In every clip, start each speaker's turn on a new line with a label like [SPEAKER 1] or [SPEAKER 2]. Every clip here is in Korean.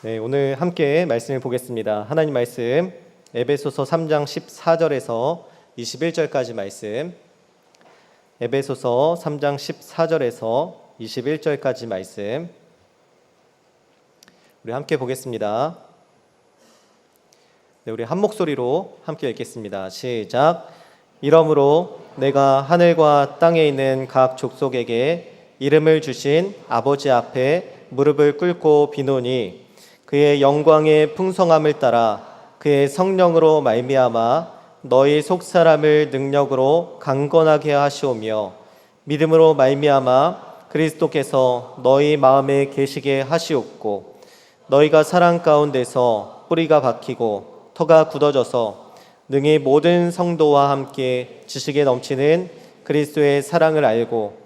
[SPEAKER 1] 네, 오늘 함께 말씀을 보겠습니다. 하나님 말씀 에베소서 3장 14절에서 21절까지 말씀, 에베소서 3장 14절에서 21절까지 말씀 우리 함께 보겠습니다. 네, 우리 한 목소리로 함께 읽겠습니다. 시작. 이러므로 내가 하늘과 땅에 있는 각 족속에게 이름을 주신 아버지 앞에 무릎을 꿇고 비노니 그의 영광의 풍성함을 따라 그의 성령으로 말미암아 너희 속사람을 능력으로 강건하게 하시오며 믿음으로 말미암아 그리스도께서 너희 마음에 계시게 하시옵고 너희가 사랑 가운데서 뿌리가 박히고 터가 굳어져서 능히 모든 성도와 함께 지식에 넘치는 그리스도의 사랑을 알고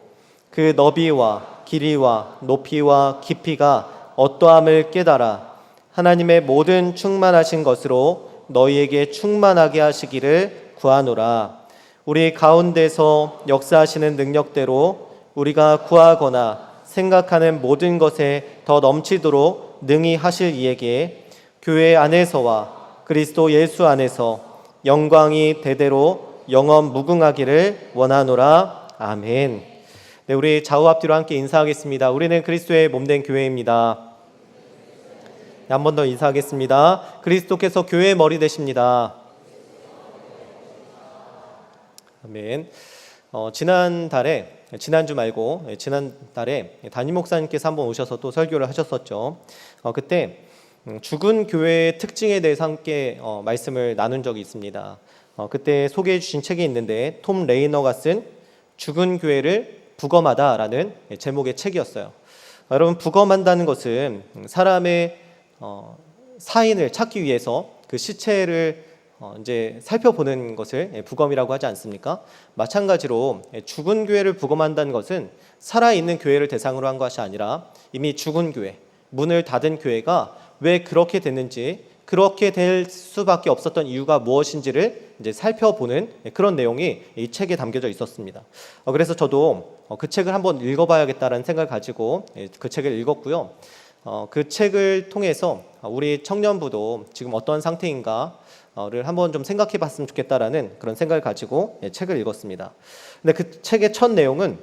[SPEAKER 1] 그 너비와 길이와 높이와 깊이가 어떠함을 깨달아 하나님의 모든 충만하신 것으로 너희에게 충만하게 하시기를 구하노라. 우리 가운데서 역사하시는 능력대로 우리가 구하거나 생각하는 모든 것에 더 넘치도록 능히 하실 이에게 교회 안에서와 그리스도 예수 안에서 영광이 대대로 영원 무궁하기를 원하노라. 아멘. 네, 우리 좌우 앞뒤로 함께 인사하겠습니다. 우리는 그리스도의 몸된 교회입니다. 한 번 더 인사하겠습니다. 그리스도께서 교회의 머리 되십니다. 아멘. 지난달에 담임 목사님께서 한번 오셔서 또 설교를 하셨었죠. 그때 죽은 교회의 특징에 대해서 함께 말씀을 나눈 적이 있습니다. 그때 소개해 주신 책이 있는데 톰 레이너가 쓴 죽은 교회를 부검하다라는 제목의 책이었어요. 여러분, 부검한다는 것은 사람의 사인을 찾기 위해서 그 시체를 이제 살펴보는 것을 부검이라고 하지 않습니까? 마찬가지로 죽은 교회를 부검한다는 것은 살아있는 교회를 대상으로 한 것이 아니라 이미 죽은 교회, 문을 닫은 교회가 왜 그렇게 됐는지, 그렇게 될 수밖에 없었던 이유가 무엇인지를 이제 살펴보는 그런 내용이 이 책에 담겨져 있었습니다. 그래서 저도 그 책을 한번 읽어봐야겠다는 생각을 가지고 그 책을 읽었고요. 그 책을 통해서 우리 청년부도 지금 어떤 상태인가를 한번 좀 생각해 봤으면 좋겠다라는 그런 생각을 가지고 책을 읽었습니다. 근데 그 책의 첫 내용은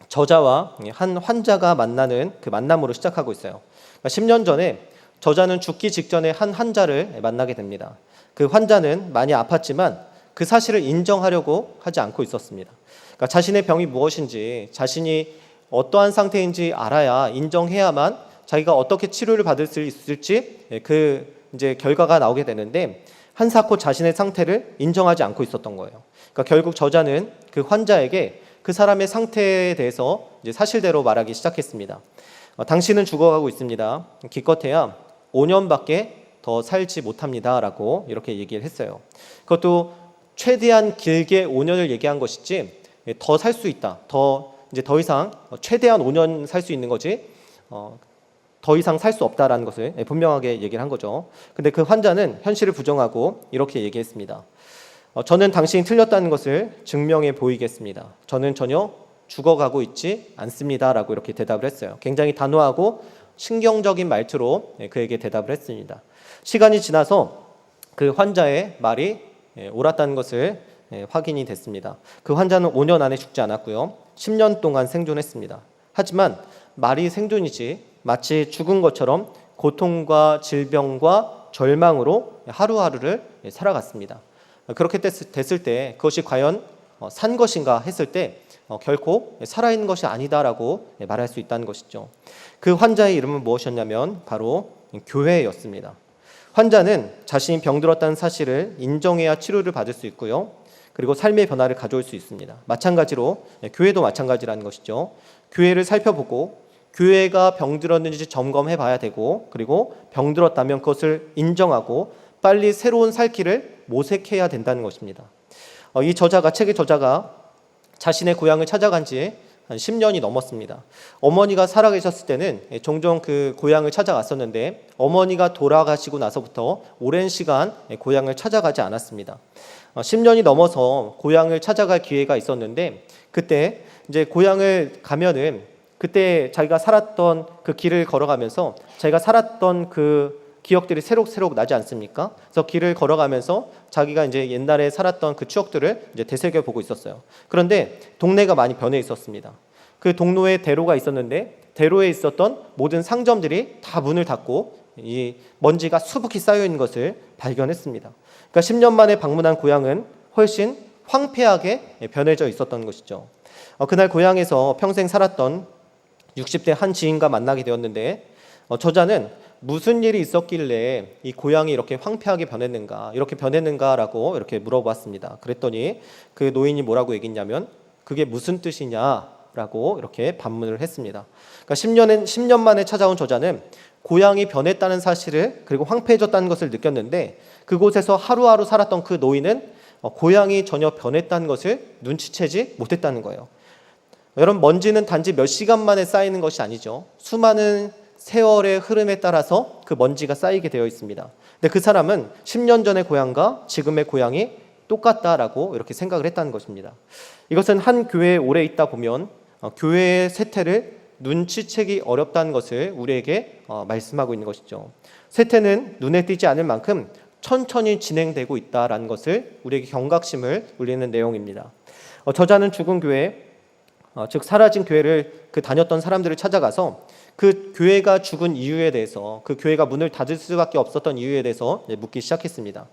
[SPEAKER 1] 저자와 한 환자가 만나는 그 만남으로 시작하고 있어요. 그러니까 10년 전에 저자는 죽기 직전에 한 환자를 만나게 됩니다. 그 환자는 많이 아팠지만 그 사실을 인정하려고 하지 않고 있었습니다. 그러니까 자신의 병이 무엇인지, 자신이 어떠한 상태인지 알아야 인정해야만 자기가 어떻게 치료를 받을 수 있을지 그 이제 결과가 나오게 되는데 한사코 자신의 상태를 인정하지 않고 있었던 거예요. 그러니까 결국 저자는 그 환자에게 그 사람의 상태에 대해서 이제 사실대로 말하기 시작했습니다. 당신은 죽어가고 있습니다. 기껏해야 5년밖에 더 살지 못합니다라고 이렇게 얘기를 했어요. 그것도 최대한 길게 5년을 얘기한 것이지 더 살 수 있다. 더 이상 최대한 5년 살 수 있는 거지. 더 이상 살 수 없다라는 것을 분명하게 얘기를 한 거죠. 근데 그 환자는 현실을 부정하고 이렇게 얘기했습니다. 저는 당신이 틀렸다는 것을 증명해 보이겠습니다. 저는 전혀 죽어가고 있지 않습니다라고 이렇게 대답을 했어요. 굉장히 단호하고 신경적인 말투로 그에게 대답을 했습니다. 시간이 지나서 그 환자의 말이 옳았다는 것을 확인이 됐습니다. 그 환자는 5년 안에 죽지 않았고요. 10년 동안 생존했습니다. 하지만 말이 생존이지 마치 죽은 것처럼 고통과 질병과 절망으로 하루하루를 살아갔습니다. 그렇게 됐을 때 그것이 과연 산 것인가 했을 때 결코 살아있는 것이 아니다라고 말할 수 있다는 것이죠. 그 환자의 이름은 무엇이었냐면 바로 교회였습니다. 환자는 자신이 병들었다는 사실을 인정해야 치료를 받을 수 있고요. 그리고 삶의 변화를 가져올 수 있습니다. 마찬가지로 교회도 마찬가지라는 것이죠. 교회를 살펴보고 교회가 병들었는지 점검해 봐야 되고, 그리고 병들었다면 그것을 인정하고 빨리 새로운 살 길을 모색해야 된다는 것입니다. 책의 저자가 자신의 고향을 찾아간 지 한 10년이 넘었습니다. 어머니가 살아계셨을 때는 종종 그 고향을 찾아갔었는데 어머니가 돌아가시고 나서부터 오랜 시간 고향을 찾아가지 않았습니다. 10년이 넘어서 고향을 찾아갈 기회가 있었는데 그때 이제 고향을 가면은 그때 자기가 살았던 그 길을 걸어가면서 자기가 살았던 그 기억들이 새록새록 나지 않습니까? 그래서 길을 걸어가면서 자기가 이제 옛날에 살았던 그 추억들을 이제 되새겨 보고 있었어요. 그런데 동네가 많이 변해 있었습니다. 그 동로에 대로가 있었는데 대로에 있었던 모든 상점들이 다 문을 닫고 이 먼지가 수북히 쌓여 있는 것을 발견했습니다. 그러니까 10년 만에 방문한 고향은 훨씬 황폐하게 변해져 있었던 것이죠. 그날 고향에서 평생 살았던 60대 한 지인과 만나게 되었는데 저자는 무슨 일이 있었길래 이 고향이 이렇게 황폐하게 변했는가, 이렇게 변했는가라고 이렇게 물어봤습니다. 그랬더니 그 노인이 뭐라고 얘기했냐면 그게 무슨 뜻이냐라고 이렇게 반문을 했습니다. 그러니까 10년 만에 찾아온 저자는 고향이 변했다는 사실을 그리고 황폐해졌다는 것을 느꼈는데 그곳에서 하루하루 살았던 그 노인은 고향이 전혀 변했다는 것을 눈치채지 못했다는 거예요. 여러분, 먼지는 단지 몇 시간 만에 쌓이는 것이 아니죠. 수많은 세월의 흐름에 따라서 그 먼지가 쌓이게 되어 있습니다. 근데 그 사람은 10년 전의 고향과 지금의 고향이 똑같다라고 이렇게 생각을 했다는 것입니다. 이것은 한 교회에 오래 있다 보면 교회의 쇠퇴를 눈치채기 어렵다는 것을 우리에게 말씀하고 있는 것이죠. 쇠퇴는 눈에 띄지 않을 만큼 천천히 진행되고 있다라는 것을 우리에게 경각심을 울리는 내용입니다. 저자는 죽은 교회, 즉 사라진 교회를 그 다녔던 사람들을 찾아가서 그 교회가 죽은 이유에 대해서, 그 교회가 문을 닫을 수밖에 없었던 이유에 대해서 묻기 시작했습니다.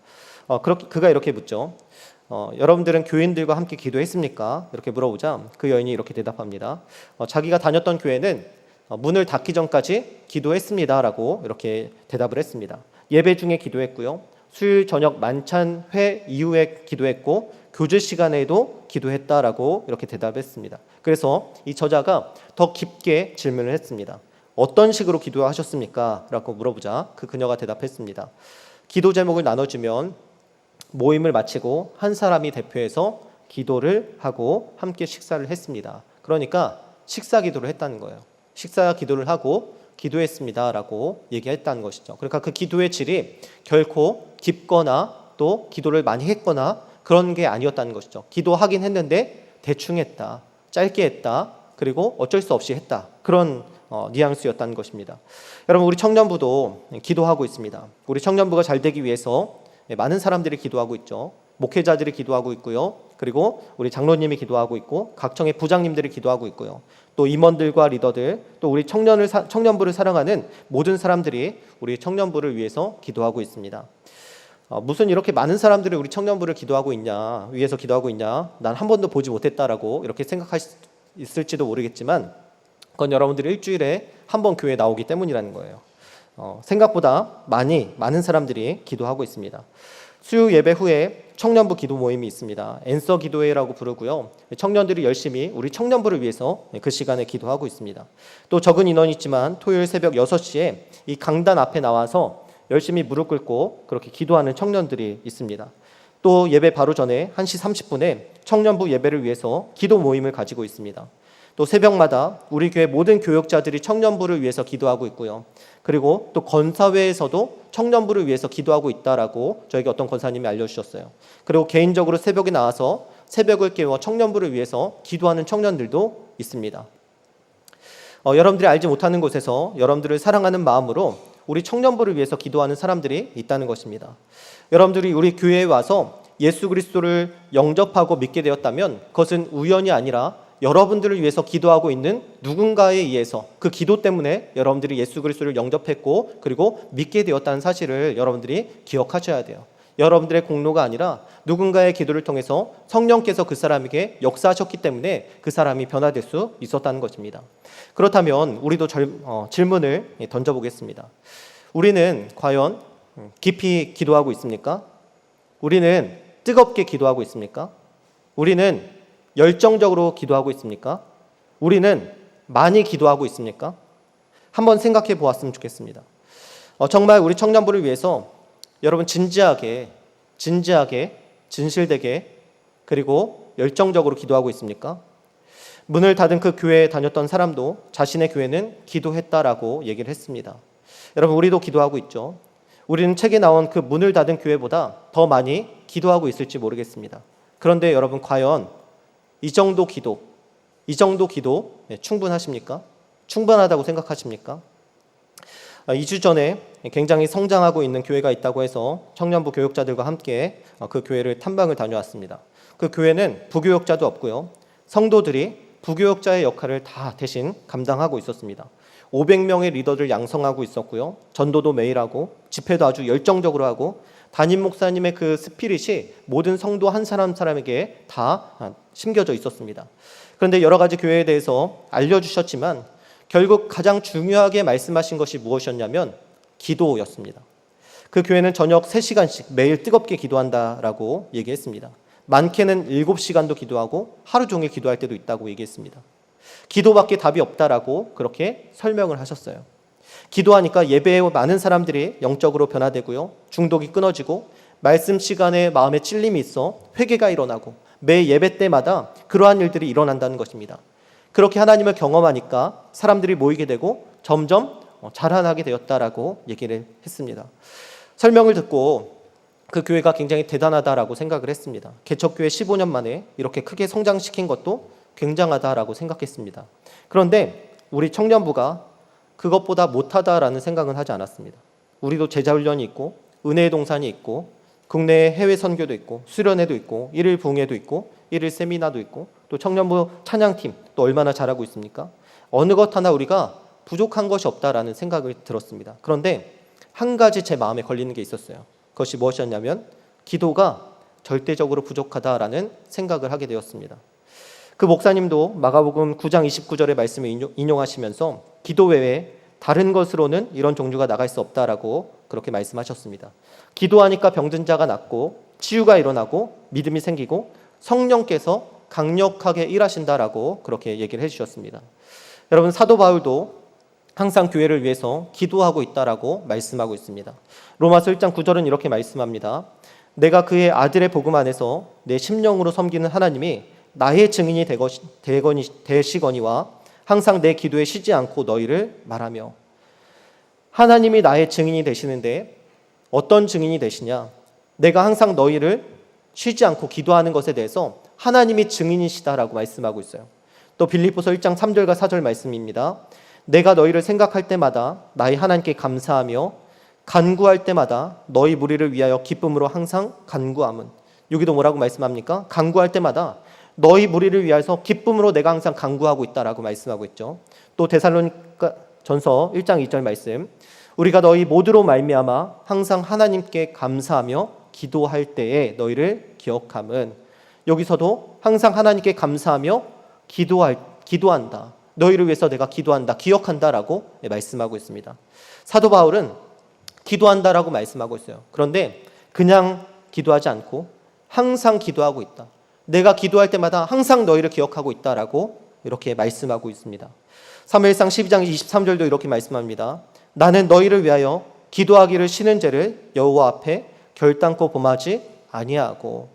[SPEAKER 1] 그가 이렇게 묻죠. 여러분들은 교인들과 함께 기도했습니까? 이렇게 물어보자 그 여인이 이렇게 대답합니다. 자기가 다녔던 교회는 문을 닫기 전까지 기도했습니다라고 이렇게 대답을 했습니다. 예배 중에 기도했고요. 수요일 저녁 만찬회 이후에 기도했고 교제 시간에도 기도했다라고 이렇게 대답했습니다. 그래서 이 저자가 더 깊게 질문을 했습니다. 어떤 식으로 기도하셨습니까? 라고 물어보자 그 그녀가 대답했습니다. 기도 제목을 나눠주면 모임을 마치고 한 사람이 대표해서 기도를 하고 함께 식사를 했습니다. 그러니까 식사 기도를 했다는 거예요. 식사 기도를 하고 기도했습니다라고 얘기했다는 것이죠. 그러니까 그 기도의 질이 결코 깊거나 또 기도를 많이 했거나 그런 게 아니었다는 것이죠. 기도하긴 했는데 대충 했다, 짧게 했다, 그리고 어쩔 수 없이 했다. 그런 뉘앙스였다는 것입니다. 여러분, 우리 청년부도 기도하고 있습니다. 우리 청년부가 잘 되기 위해서 많은 사람들이 기도하고 있죠. 목회자들이 기도하고 있고요. 그리고 우리 장로님이 기도하고 있고 각청의 부장님들이 기도하고 있고요. 또 임원들과 리더들, 또 우리 청년부를 사랑하는 모든 사람들이 우리 청년부를 위해서 기도하고 있습니다. 무슨 이렇게 많은 사람들이 우리 청년부를 위해서 기도하고 있냐? 난 한 번도 보지 못했다라고 이렇게 생각할 수 있을지도 모르겠지만 그건 여러분들이 일주일에 한 번 교회에 나오기 때문이라는 거예요. 생각보다 많은 사람들이 기도하고 있습니다. 수요 예배 후에 청년부 기도 모임이 있습니다. 앤서 기도회라고 부르고요. 청년들이 열심히 우리 청년부를 위해서 그 시간에 기도하고 있습니다. 또 적은 인원이 있지만 토요일 새벽 6시에 이 강단 앞에 나와서 열심히 무릎 꿇고 그렇게 기도하는 청년들이 있습니다. 또 예배 바로 전에 1시 30분에 청년부 예배를 위해서 기도 모임을 가지고 있습니다. 또 새벽마다 우리 교회 모든 교역자들이 청년부를 위해서 기도하고 있고요. 그리고 또 건사회에서도 청년부를 위해서 기도하고 있다라고 저에게 어떤 권사님이 알려주셨어요. 그리고 개인적으로 새벽에 나와서 새벽을 깨워 청년부를 위해서 기도하는 청년들도 있습니다. 여러분들이 알지 못하는 곳에서 여러분들을 사랑하는 마음으로 우리 청년부를 위해서 기도하는 사람들이 있다는 것입니다. 여러분들이 우리 교회에 와서 예수 그리스도를 영접하고 믿게 되었다면 그것은 우연이 아니라 여러분들을 위해서 기도하고 있는 누군가에 의해서 그 기도 때문에 여러분들이 예수 그리스도를 영접했고 그리고 믿게 되었다는 사실을 여러분들이 기억하셔야 돼요. 여러분들의 공로가 아니라 누군가의 기도를 통해서 성령께서 그 사람에게 역사하셨기 때문에 그 사람이 변화될 수 있었다는 것입니다. 그렇다면 우리도 질문을 던져보겠습니다. 우리는 과연 깊이 기도하고 있습니까? 우리는 뜨겁게 기도하고 있습니까? 우리는 열정적으로 기도하고 있습니까? 우리는 많이 기도하고 있습니까? 한번 생각해 보았으면 좋겠습니다. 정말 우리 청년부를 위해서 여러분 진지하게 진실되게 그리고 열정적으로 기도하고 있습니까? 문을 닫은 그 교회에 다녔던 사람도 자신의 교회는 기도했다라고 얘기를 했습니다. 여러분, 우리도 기도하고 있죠. 우리는 책에 나온 그 문을 닫은 교회보다 더 많이 기도하고 있을지 모르겠습니다. 그런데 여러분, 과연 이 정도 기도 충분하십니까? 충분하다고 생각하십니까? 2주 전에 굉장히 성장하고 있는 교회가 있다고 해서 청년부 교육자들과 함께 그 교회를 탐방을 다녀왔습니다. 그 교회는 부교육자도 없고요. 성도들이 부교육자의 역할을 다 대신 감당하고 있었습니다. 500명의 리더를 양성하고 있었고요. 전도도 매일 하고 집회도 아주 열정적으로 하고 담임 목사님의 그 스피릿이 모든 성도 한 사람 사람에게 다 심겨져 있었습니다. 그런데 여러 가지 교회에 대해서 알려주셨지만 결국 가장 중요하게 말씀하신 것이 무엇이었냐면 기도였습니다. 그 교회는 저녁 3시간씩 매일 뜨겁게 기도한다라고 얘기했습니다. 많게는 7시간도 기도하고 하루 종일 기도할 때도 있다고 얘기했습니다. 기도밖에 답이 없다라고 그렇게 설명을 하셨어요. 기도하니까 예배에 많은 사람들이 영적으로 변화되고요. 중독이 끊어지고 말씀 시간에 마음에 찔림이 있어 회개가 일어나고 매 예배 때마다 그러한 일들이 일어난다는 것입니다. 그렇게 하나님을 경험하니까 사람들이 모이게 되고 점점 자라나게 되었다라고 얘기를 했습니다. 설명을 듣고 그 교회가 굉장히 대단하다라고 생각을 했습니다. 개척교회 15년 만에 이렇게 크게 성장시킨 것도 굉장하다라고 생각했습니다. 그런데 우리 청년부가 그것보다 못하다라는 생각은 하지 않았습니다. 우리도 제자훈련이 있고 은혜의 동산이 있고 국내에 해외 선교도 있고 수련회도 있고 일일 부흥회도 있고 일일 세미나도 있고 또 청년부 찬양팀 또 얼마나 잘하고 있습니까? 어느 것 하나 우리가 부족한 것이 없다라는 생각을 들었습니다. 그런데 한 가지 제 마음에 걸리는 게 있었어요. 그것이 무엇이었냐면 기도가 절대적으로 부족하다라는 생각을 하게 되었습니다. 그 목사님도 마가복음 9장 29절의 말씀을 인용하시면서 기도 외에 다른 것으로는 이런 종류가 나갈 수 없다라고 그렇게 말씀하셨습니다. 기도하니까 병든 자가 낫고 치유가 일어나고 믿음이 생기고 성령께서 강력하게 일하신다라고 그렇게 얘기를 해주셨습니다. 여러분 사도 바울도 항상 교회를 위해서 기도하고 있다라고 말씀하고 있습니다. 로마서 1장 9절은 이렇게 말씀합니다. 내가 그의 아들의 복음 안에서 내 심령으로 섬기는 하나님이 나의 증인이 되시거니와 항상 내 기도에 쉬지 않고 너희를 말하며. 하나님이 나의 증인이 되시는데 어떤 증인이 되시냐? 내가 항상 너희를 쉬지 않고 기도하는 것에 대해서 하나님이 증인이시다라고 말씀하고 있어요. 또 빌립보서 1장 3절과 4절 말씀입니다. 내가 너희를 생각할 때마다 나의 하나님께 감사하며 간구할 때마다 너희 무리를 위하여 기쁨으로 항상 간구함은. 여기도 뭐라고 말씀합니까? 간구할 때마다 너희 무리를 위해서 기쁨으로 내가 항상 간구하고 있다라고 말씀하고 있죠. 또 데살로니가 전서 1장 2절 말씀. 우리가 너희 모두로 말미암아 항상 하나님께 감사하며 기도할 때에 너희를 기억함은. 여기서도 항상 하나님께 감사하며 기도한다. 너희를 위해서 내가 기도한다, 기억한다라고 말씀하고 있습니다. 사도 바울은 기도한다라고 말씀하고 있어요. 그런데 그냥 기도하지 않고 항상 기도하고 있다. 내가 기도할 때마다 항상 너희를 기억하고 있다라고 이렇게 말씀하고 있습니다. 사무엘상 12장 23절도 이렇게 말씀합니다. 나는 너희를 위하여 기도하기를 쉬는 죄를 여호와 앞에 결단코 범하지 아니하고.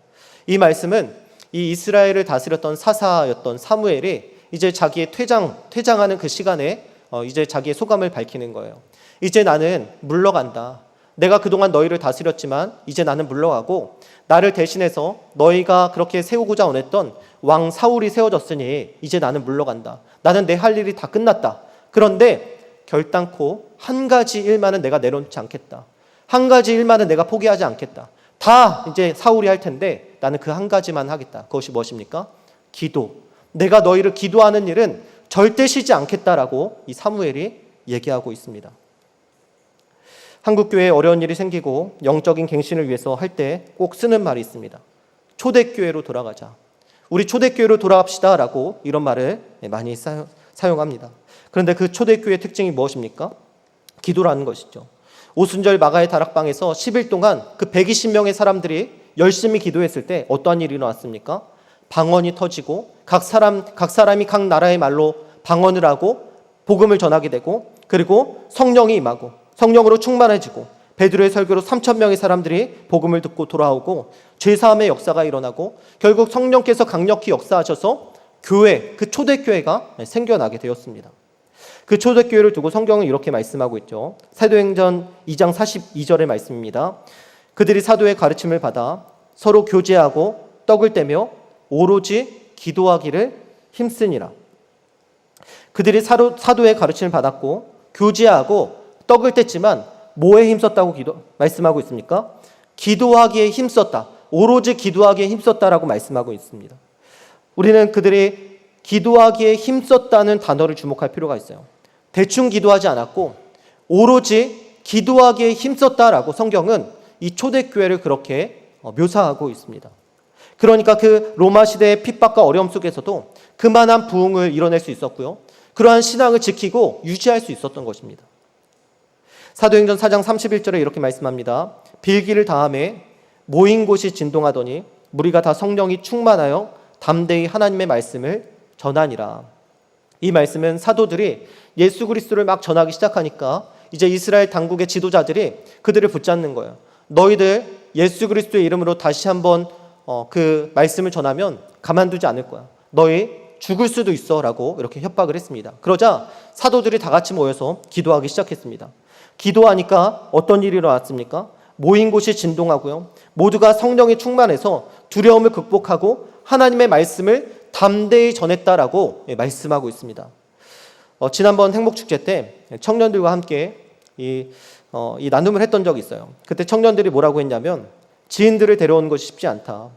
[SPEAKER 1] 이 말씀은 이 이스라엘을 다스렸던 사사였던 사무엘이 이제 자기의 퇴장하는 그 시간에 이제 자기의 소감을 밝히는 거예요. 이제 나는 물러간다. 내가 그동안 너희를 다스렸지만 이제 나는 물러가고 나를 대신해서 너희가 그렇게 세우고자 원했던 왕 사울이 세워졌으니 이제 나는 물러간다. 나는 내 할 일이 다 끝났다. 그런데 결단코 한 가지 일만은 내가 내려놓지 않겠다. 한 가지 일만은 내가 포기하지 않겠다. 다 이제 사울이 할 텐데 나는 그 한 가지만 하겠다. 그것이 무엇입니까? 기도. 내가 너희를 기도하는 일은 절대 쉬지 않겠다라고 이 사무엘이 얘기하고 있습니다. 한국교회에 어려운 일이 생기고 영적인 갱신을 위해서 할 때 꼭 쓰는 말이 있습니다. 초대교회로 돌아가자. 우리 초대교회로 돌아갑시다 라고 이런 말을 많이 사용합니다. 그런데 그 초대교회의 특징이 무엇입니까? 기도라는 것이죠. 오순절 마가의 다락방에서 10일 동안 그 120명의 사람들이 열심히 기도했을 때 어떠한 일이 일어났습니까? 방언이 터지고 각 사람이 각 나라의 말로 방언을 하고 복음을 전하게 되고 그리고 성령이 임하고 성령으로 충만해지고 베드로의 설교로 3,000명의 사람들이 복음을 듣고 돌아오고 죄사함의 역사가 일어나고 결국 성령께서 강력히 역사하셔서 교회, 그 초대교회가 생겨나게 되었습니다. 그 초대교회를 두고 성경은 이렇게 말씀하고 있죠. 사도행전 2장 42절의 말씀입니다. 그들이 사도의 가르침을 받아 서로 교제하고 떡을 떼며 오로지 기도하기를 힘쓰니라. 그들이 사도의 가르침을 받았고 교제하고 떡을 뗐지만 뭐에 힘썼다고 말씀하고 있습니까? 기도하기에 힘썼다. 오로지 기도하기에 힘썼다라고 말씀하고 있습니다. 우리는 그들이 기도하기에 힘썼다는 단어를 주목할 필요가 있어요. 대충 기도하지 않았고 오로지 기도하기에 힘썼다라고 성경은 이 초대교회를 그렇게 묘사하고 있습니다. 그러니까 그 로마 시대의 핍박과 어려움 속에서도 그만한 부흥을 이뤄낼 수 있었고요. 그러한 신앙을 지키고 유지할 수 있었던 것입니다. 사도행전 4장 31절에 이렇게 말씀합니다. 빌기를 다함에 모인 곳이 진동하더니 무리가 다 성령이 충만하여 담대히 하나님의 말씀을 전하니라. 이 말씀은 사도들이 예수 그리스도를 막 전하기 시작하니까 이제 이스라엘 당국의 지도자들이 그들을 붙잡는 거예요. 너희들 예수 그리스도의 이름으로 다시 한번 그 말씀을 전하면 가만두지 않을 거야. 너희 죽을 수도 있어 라고 이렇게 협박을 했습니다. 그러자 사도들이 다 같이 모여서 기도하기 시작했습니다. 기도하니까 어떤 일이 일어났습니까? 모인 곳이 진동하고요. 모두가 성령이 충만해서 두려움을 극복하고 하나님의 말씀을 담대히 전했다라고 말씀하고 있습니다. 지난번 행복축제 때 청년들과 함께 이 나눔을 했던 적이 있어요. 그때 청년들이 뭐라고 했냐면 지인들을 데려오는 것이 쉽지 않다.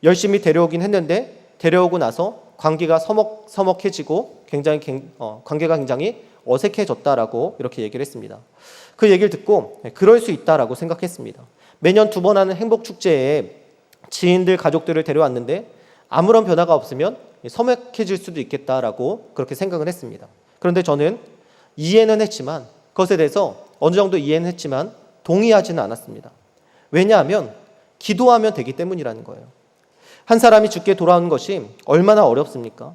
[SPEAKER 1] 열심히 데려오긴 했는데 데려오고 나서 관계가 서먹해지고 관계가 굉장히 어색해졌다라고 이렇게 얘기를 했습니다. 그 얘기를 듣고 그럴 수 있다라고 생각했습니다. 매년 2번 하는 행복축제에 지인들, 가족들을 데려왔는데 아무런 변화가 없으면 서먹해질 수도 있겠다라고 그렇게 생각을 했습니다. 그런데 저는 이해는 했지만 그것에 대해서 어느 정도 이해는 했지만 동의하지는 않았습니다. 왜냐하면 기도하면 되기 때문이라는 거예요. 한 사람이 죽게 돌아오는 것이 얼마나 어렵습니까?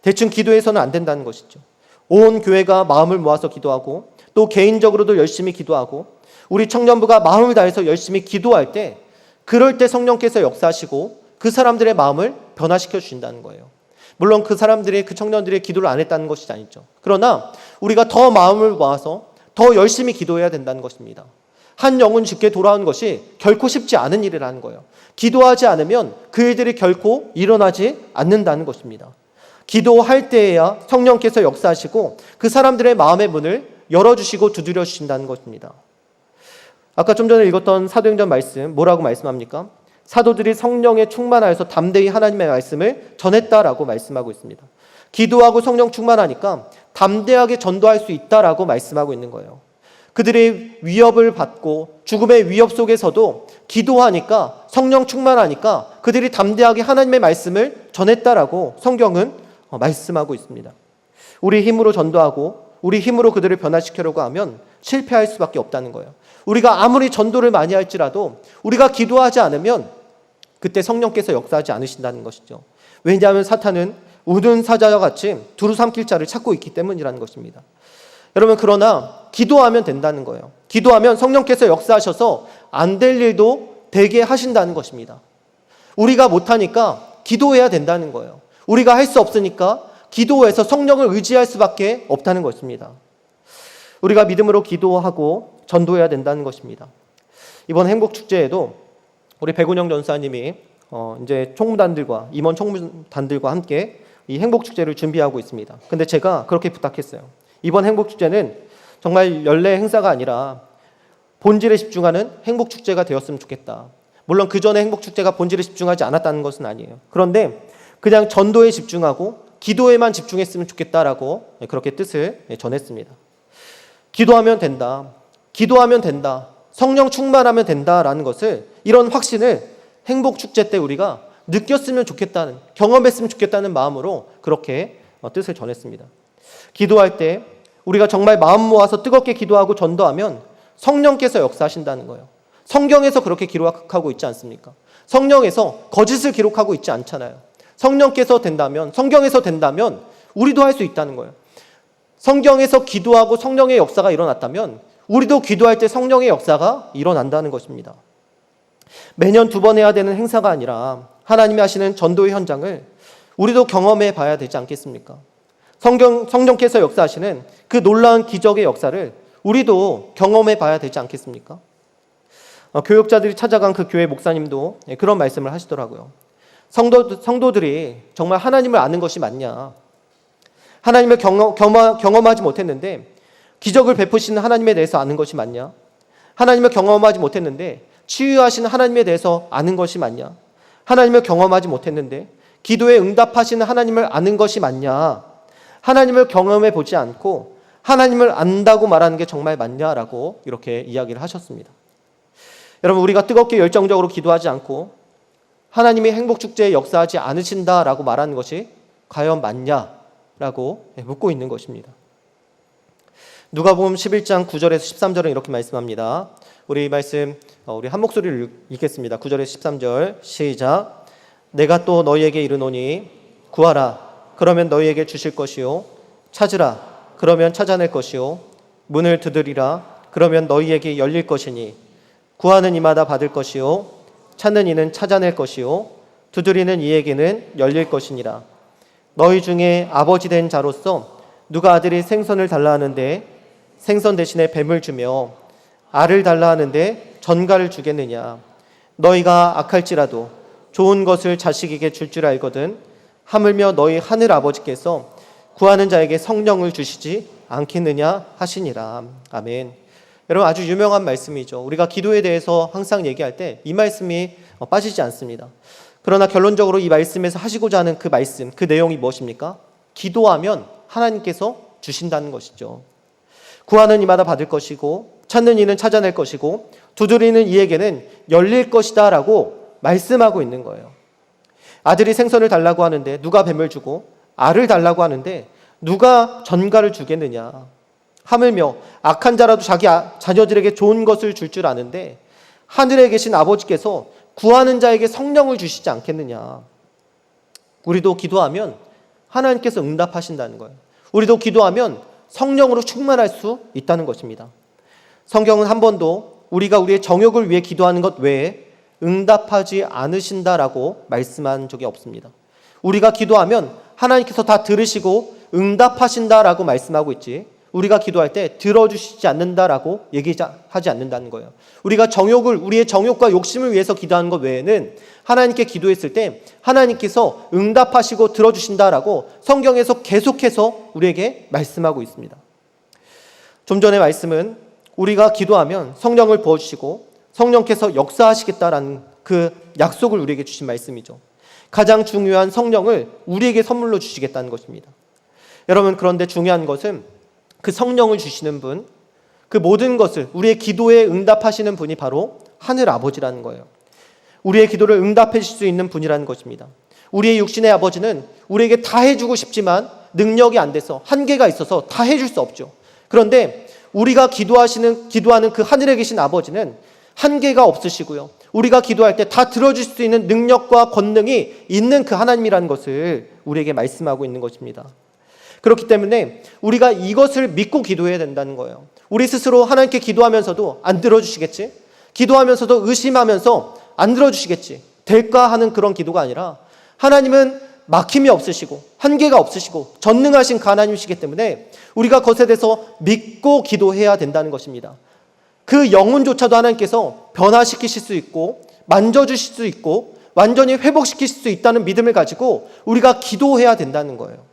[SPEAKER 1] 대충 기도해서는 안 된다는 것이죠. 온 교회가 마음을 모아서 기도하고 또 개인적으로도 열심히 기도하고 우리 청년부가 마음을 다해서 열심히 기도할 때 그럴 때 성령께서 역사하시고 그 사람들의 마음을 변화시켜 주신다는 거예요. 물론 그 청년들이 기도를 안 했다는 것이 아니죠. 그러나 우리가 더 마음을 모아서 더 열심히 기도해야 된다는 것입니다. 한 영혼 죽게 돌아온 것이 결코 쉽지 않은 일이라는 거예요. 기도하지 않으면 그 일들이 결코 일어나지 않는다는 것입니다. 기도할 때에야 성령께서 역사하시고 그 사람들의 마음의 문을 열어주시고 두드려 주신다는 것입니다. 아까 좀 전에 읽었던 사도행전 말씀 뭐라고 말씀합니까? 사도들이 성령에 충만하여서 담대히 하나님의 말씀을 전했다라고 말씀하고 있습니다. 기도하고 성령 충만하니까 담대하게 전도할 수 있다라고 말씀하고 있는 거예요. 그들이 위협을 받고 죽음의 위협 속에서도 기도하니까 성령 충만하니까 그들이 담대하게 하나님의 말씀을 전했다라고 성경은 말씀하고 있습니다. 우리 힘으로 전도하고 우리 힘으로 그들을 변화시키려고 하면 실패할 수밖에 없다는 거예요. 우리가 아무리 전도를 많이 할지라도 우리가 기도하지 않으면 그때 성령께서 역사하지 않으신다는 것이죠. 왜냐하면 사탄은 우는 사자와 같이 두루 삼킬 자를 찾고 있기 때문이라는 것입니다. 여러분, 그러나 기도하면 된다는 거예요. 기도하면 성령께서 역사하셔서 안 될 일도 되게 하신다는 것입니다. 우리가 못하니까 기도해야 된다는 거예요. 우리가 할 수 없으니까 기도해서 성령을 의지할 수밖에 없다는 것입니다. 우리가 믿음으로 기도하고 전도해야 된다는 것입니다. 이번 행복축제에도 우리 백운영 전사님이 이제 총무단들과 임원 총무단들과 함께 이 행복축제를 준비하고 있습니다. 근데 제가 그렇게 부탁했어요. 이번 행복축제는 정말 연례 행사가 아니라 본질에 집중하는 행복축제가 되었으면 좋겠다. 물론 그 전에 행복축제가 본질에 집중하지 않았다는 것은 아니에요. 그런데 그냥 전도에 집중하고 기도에만 집중했으면 좋겠다라고 그렇게 뜻을 전했습니다. 기도하면 된다. 기도하면 된다. 성령 충만하면 된다라는 것을, 이런 확신을 행복축제 때 우리가 느꼈으면 좋겠다는, 경험했으면 좋겠다는 마음으로 그렇게 뜻을 전했습니다. 기도할 때 우리가 정말 마음 모아서 뜨겁게 기도하고 전도하면 성령께서 역사하신다는 거예요. 성경에서 그렇게 기록하고 있지 않습니까? 성령에서 거짓을 기록하고 있지 않잖아요. 성령께서 된다면, 성경에서 된다면 우리도 할 수 있다는 거예요. 성경에서 기도하고 성령의 역사가 일어났다면 우리도 기도할 때 성령의 역사가 일어난다는 것입니다. 매년 2번 해야 되는 행사가 아니라 하나님이 하시는 전도의 현장을 우리도 경험해 봐야 되지 않겠습니까? 성령께서 역사하시는 그 놀라운 기적의 역사를 우리도 경험해 봐야 되지 않겠습니까? 교역자들이 찾아간 그 교회 목사님도 그런 말씀을 하시더라고요. 성도들이 정말 하나님을 아는 것이 맞냐? 하나님을 경험하지 못했는데 기적을 베푸시는 하나님에 대해서 아는 것이 맞냐? 하나님을 경험하지 못했는데 치유하시는 하나님에 대해서 아는 것이 맞냐? 하나님을 경험하지 못했는데 기도에 응답하시는 하나님을 아는 것이 맞냐? 하나님을 경험해 보지 않고 하나님을 안다고 말하는 게 정말 맞냐라고 이렇게 이야기를 하셨습니다. 여러분, 우리가 뜨겁게 열정적으로 기도하지 않고 하나님이 행복축제에 역사하지 않으신다라고 말하는 것이 과연 맞냐라고 묻고 있는 것입니다. 누가복음 11장 9절에서 13절은 이렇게 말씀합니다. 우리 말씀 우리 한 목소리를 읽겠습니다. 9절에서 13절 시작. 내가 또 너희에게 이르노니 구하라 그러면 너희에게 주실 것이요 찾으라 그러면 찾아낼 것이요 문을 두드리라 그러면 너희에게 열릴 것이니 구하는 이마다 받을 것이요 찾는 이는 찾아낼 것이요 두드리는 이에게는 열릴 것이니라. 너희 중에 아버지 된 자로서 누가 아들이 생선을 달라 하는데 생선 대신에 뱀을 주며 알을 달라 하는데 전갈을 주겠느냐. 너희가 악할지라도 좋은 것을 자식에게 줄 줄 알거든 하물며 너희 하늘 아버지께서 구하는 자에게 성령을 주시지 않겠느냐 하시니라. 아멘. 여러분, 아주 유명한 말씀이죠. 우리가 기도에 대해서 항상 얘기할 때 이 말씀이 빠지지 않습니다. 그러나 결론적으로 이 말씀에서 하시고자 하는 그 말씀, 그 내용이 무엇입니까? 기도하면 하나님께서 주신다는 것이죠. 구하는 이마다 받을 것이고 찾는 이는 찾아낼 것이고 두드리는 이에게는 열릴 것이다 라고 말씀하고 있는 거예요. 아들이 생선을 달라고 하는데 누가 뱀을 주고 알을 달라고 하는데 누가 전갈을 주겠느냐. 하물며 악한 자라도 자기 자녀들에게 좋은 것을 줄 줄 아는데 하늘에 계신 아버지께서 구하는 자에게 성령을 주시지 않겠느냐. 우리도 기도하면 하나님께서 응답하신다는 거예요. 우리도 기도하면 성령으로 충만할 수 있다는 것입니다. 성경은 한 번도 우리가 우리의 정욕을 위해 기도하는 것 외에 응답하지 않으신다라고 말씀한 적이 없습니다. 우리가 기도하면 하나님께서 다 들으시고 응답하신다라고 말씀하고 있지, 우리가 기도할 때 들어주시지 않는다라고 얘기하지 않는다는 거예요. 우리가 우리의 정욕과 욕심을 위해서 기도하는 것 외에는 하나님께 기도했을 때 하나님께서 응답하시고 들어주신다라고 성경에서 계속해서 우리에게 말씀하고 있습니다. 좀 전의 말씀은 우리가 기도하면 성령을 부어주시고 성령께서 역사하시겠다라는 그 약속을 우리에게 주신 말씀이죠. 가장 중요한 성령을 우리에게 선물로 주시겠다는 것입니다. 여러분, 그런데 중요한 것은 그 성령을 주시는 분, 그 모든 것을 우리의 기도에 응답하시는 분이 바로 하늘 아버지라는 거예요. 우리의 기도를 응답해 주실 수 있는 분이라는 것입니다. 우리의 육신의 아버지는 우리에게 다 해주고 싶지만 능력이 안 돼서, 한계가 있어서 다 해줄 수 없죠. 그런데 우리가 기도하는 그 하늘에 계신 아버지는 한계가 없으시고요, 우리가 기도할 때 다 들어줄 수 있는 능력과 권능이 있는 그 하나님이라는 것을 우리에게 말씀하고 있는 것입니다. 그렇기 때문에 우리가 이것을 믿고 기도해야 된다는 거예요. 우리 스스로 하나님께 기도하면서도 안 들어주시겠지? 기도하면서도 의심하면서 안 들어주시겠지? 될까 하는 그런 기도가 아니라, 하나님은 막힘이 없으시고 한계가 없으시고 전능하신 그 하나님이시기 때문에 우리가 그것에 대해서 믿고 기도해야 된다는 것입니다. 그 영혼조차도 하나님께서 변화시키실 수 있고 만져주실 수 있고 완전히 회복시키실 수 있다는 믿음을 가지고 우리가 기도해야 된다는 거예요.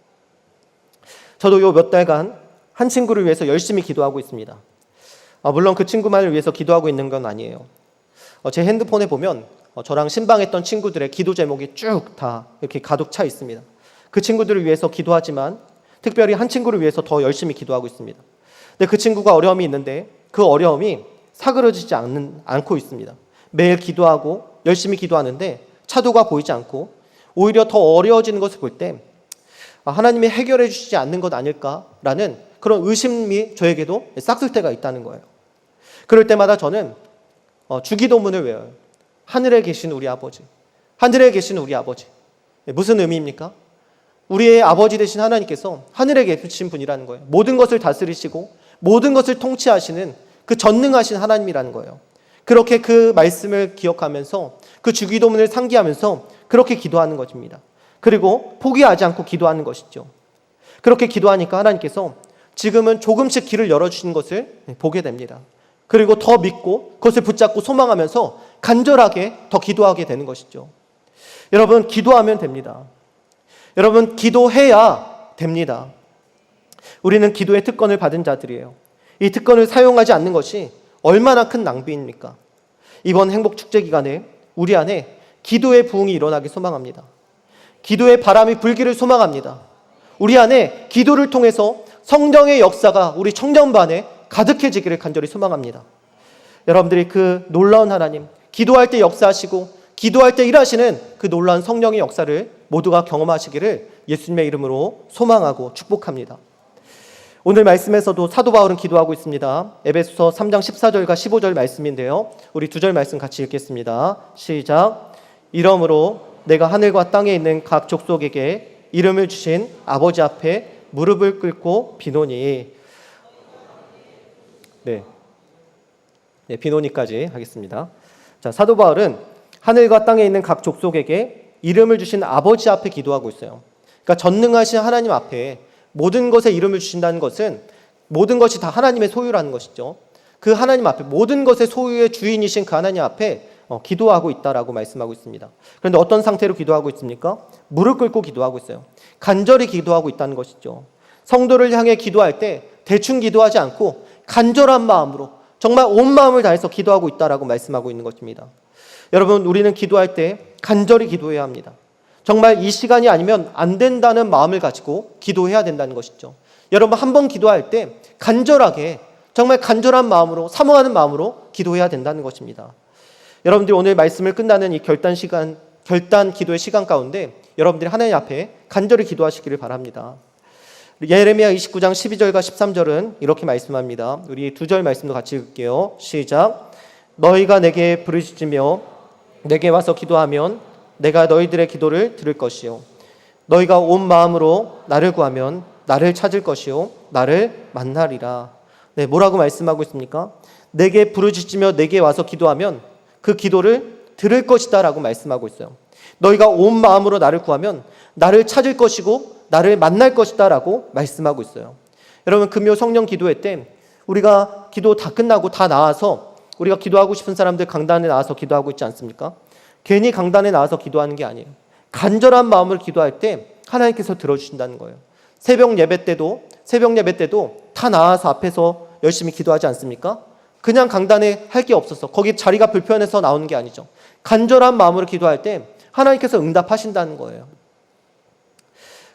[SPEAKER 1] 저도 요 몇 달간 한 친구를 위해서 열심히 기도하고 있습니다. 물론 그 친구만을 위해서 기도하고 있는 건 아니에요. 제 핸드폰에 보면 저랑 신방했던 친구들의 기도 제목이 쭉 다 이렇게 가득 차 있습니다. 그 친구들을 위해서 기도하지만 특별히 한 친구를 위해서 더 열심히 기도하고 있습니다. 근데 그 친구가 어려움이 있는데 그 어려움이 사그러지지 않고 있습니다. 매일 기도하고 열심히 기도하는데 차도가 보이지 않고 오히려 더 어려워지는 것을 볼 때 하나님이 해결해 주시지 않는 것 아닐까라는 그런 의심이 저에게도 싹쓸 때가 있다는 거예요. 그럴 때마다 저는 주기도문을 외워요. 하늘에 계신 우리 아버지, 하늘에 계신 우리 아버지. 무슨 의미입니까? 우리의 아버지 되신 하나님께서 하늘에 계신 분이라는 거예요. 모든 것을 다스리시고 모든 것을 통치하시는 그 전능하신 하나님이라는 거예요. 그렇게 그 말씀을 기억하면서 그 주기도문을 상기하면서 그렇게 기도하는 것입니다. 그리고 포기하지 않고 기도하는 것이죠. 그렇게 기도하니까 하나님께서 지금은 조금씩 길을 열어주시는 것을 보게 됩니다. 그리고 더 믿고 그것을 붙잡고 소망하면서 간절하게 더 기도하게 되는 것이죠. 여러분, 기도하면 됩니다. 여러분, 기도해야 됩니다. 우리는 기도의 특권을 받은 자들이에요. 이 특권을 사용하지 않는 것이 얼마나 큰 낭비입니까? 이번 행복축제 기간에 우리 안에 기도의 부흥이 일어나기 소망합니다. 기도의 바람이 불기를 소망합니다. 우리 안에 기도를 통해서 성령의 역사가 우리 청년반에 가득해지기를 간절히 소망합니다. 여러분들이 그 놀라운 하나님, 기도할 때 역사하시고 기도할 때 일하시는 그 놀라운 성령의 역사를 모두가 경험하시기를 예수님의 이름으로 소망하고 축복합니다. 오늘 말씀에서도 사도 바울은 기도하고 있습니다. 에베소서 3장 14절과 15절 말씀인데요. 우리 두 절 말씀 같이 읽겠습니다. 시작. 이러므로 내가 하늘과 땅에 있는 각 족속에게 이름을 주신 아버지 앞에 무릎을 꿇고 비노니. 네, 비노니까지 하겠습니다. 자, 사도 바울은 하늘과 땅에 있는 각 족속에게 이름을 주신 아버지 앞에 기도하고 있어요. 그러니까 전능하신 하나님 앞에 모든 것에 이름을 주신다는 것은 모든 것이 다 하나님의 소유라는 것이죠. 그 하나님 앞에 모든 것의 소유의 주인이신 그 하나님 앞에 기도하고 있다라고 말씀하고 있습니다. 그런데 어떤 상태로 기도하고 있습니까? 무릎 꿇고 기도하고 있어요. 간절히 기도하고 있다는 것이죠. 성도를 향해 기도할 때 대충 기도하지 않고 간절한 마음으로 정말 온 마음을 다해서 기도하고 있다라고 말씀하고 있는 것입니다. 여러분, 우리는 기도할 때 간절히 기도해야 합니다. 정말 이 시간이 아니면 안 된다는 마음을 가지고 기도해야 된다는 것이죠. 여러분, 한 번 기도할 때 간절하게 정말 간절한 마음으로 사모하는 마음으로 기도해야 된다는 것입니다. 여러분들이 오늘 말씀을 끝나는 이 결단 기도의 시간 가운데 여러분들이 하나님 앞에 간절히 기도하시기를 바랍니다. 예레미야 29장 12절과 13절은 이렇게 말씀합니다. 우리 두 절 말씀도 같이 읽을게요. 시작. 너희가 내게 부르짖으며 내게 와서 기도하면 내가 너희들의 기도를 들을 것이요 너희가 온 마음으로 나를 구하면 나를 찾을 것이요 나를 만나리라. 네, 뭐라고 말씀하고 있습니까? 내게 부르짖으며 내게 와서 기도하면 그 기도를 들을 것이다 라고 말씀하고 있어요. 너희가 온 마음으로 나를 구하면 나를 찾을 것이고 나를 만날 것이다 라고 말씀하고 있어요. 여러분, 금요 성령 기도회 때 우리가 기도 다 끝나고 다 나와서 우리가 기도하고 싶은 사람들 강단에 나와서 기도하고 있지 않습니까? 괜히 강단에 나와서 기도하는 게 아니에요. 간절한 마음으로 기도할 때 하나님께서 들어주신다는 거예요. 새벽 예배 때도 다 나와서 앞에서 열심히 기도하지 않습니까? 그냥 강단에 할 게 없어서 거기 자리가 불편해서 나오는 게 아니죠. 간절한 마음으로 기도할 때 하나님께서 응답하신다는 거예요.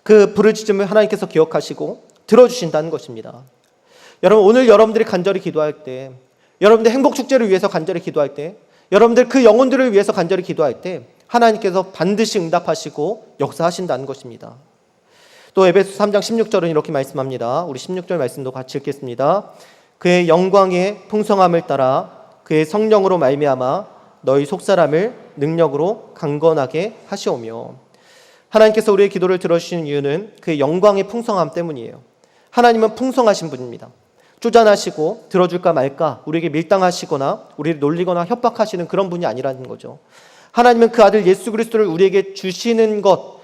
[SPEAKER 1] 그 부르짖음을 하나님께서 기억하시고 들어주신다는 것입니다. 여러분, 오늘 여러분들이 간절히 기도할 때, 여러분들 행복축제를 위해서 간절히 기도할 때, 여러분들 그 영혼들을 위해서 간절히 기도할 때 하나님께서 반드시 응답하시고 역사하신다는 것입니다. 또 에베소 3장 16절은 이렇게 말씀합니다. 우리 16절 말씀도 같이 읽겠습니다. 그의 영광의 풍성함을 따라 그의 성령으로 말미암아 너희 속사람을 능력으로 강건하게 하시오며. 하나님께서 우리의 기도를 들어주시는 이유는 그의 영광의 풍성함 때문이에요. 하나님은 풍성하신 분입니다. 쪼잔하시고 들어줄까 말까 우리에게 밀당하시거나 우리를 놀리거나 협박하시는 그런 분이 아니라는 거죠. 하나님은 그 아들 예수 그리스도를 우리에게 주시는 것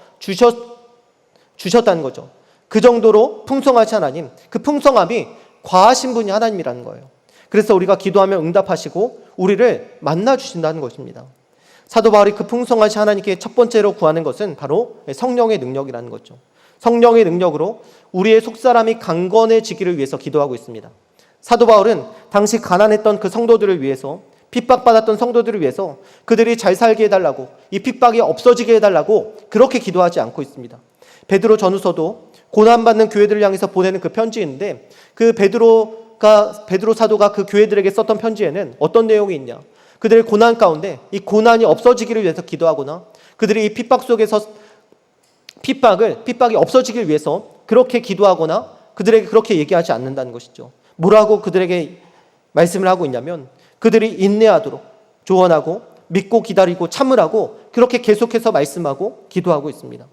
[SPEAKER 1] 주셨다는 거죠. 그 정도로 풍성하신 하나님, 그 풍성함이 과하신 분이 하나님이라는 거예요. 그래서 우리가 기도하면 응답하시고 우리를 만나주신다는 것입니다. 사도 바울이 그 풍성하신 하나님께 첫 번째로 구하는 것은 바로 성령의 능력이라는 거죠. 성령의 능력으로 우리의 속사람이 강건해지기를 위해서 기도하고 있습니다. 사도 바울은 당시 가난했던 그 성도들을 위해서, 핍박받았던 성도들을 위해서 그들이 잘 살게 해달라고, 이 핍박이 없어지게 해달라고 그렇게 기도하지 않고 있습니다. 베드로 전후서도 고난받는 교회들을 향해서 보내는 그 편지인데, 그 베드로 사도가 그 교회들에게 썼던 편지에는 어떤 내용이 있냐? 그들의 고난 가운데 이 고난이 없어지기를 위해서 기도하거나 그들이 이 핍박 속에서 핍박이 없어지기 위해서 그렇게 기도하거나 그들에게 그렇게 얘기하지 않는다는 것이죠. 뭐라고 그들에게 말씀을 하고 있냐면 그들이 인내하도록 조언하고 믿고 기다리고 참으라고 그렇게 계속해서 말씀하고 기도하고 있습니다.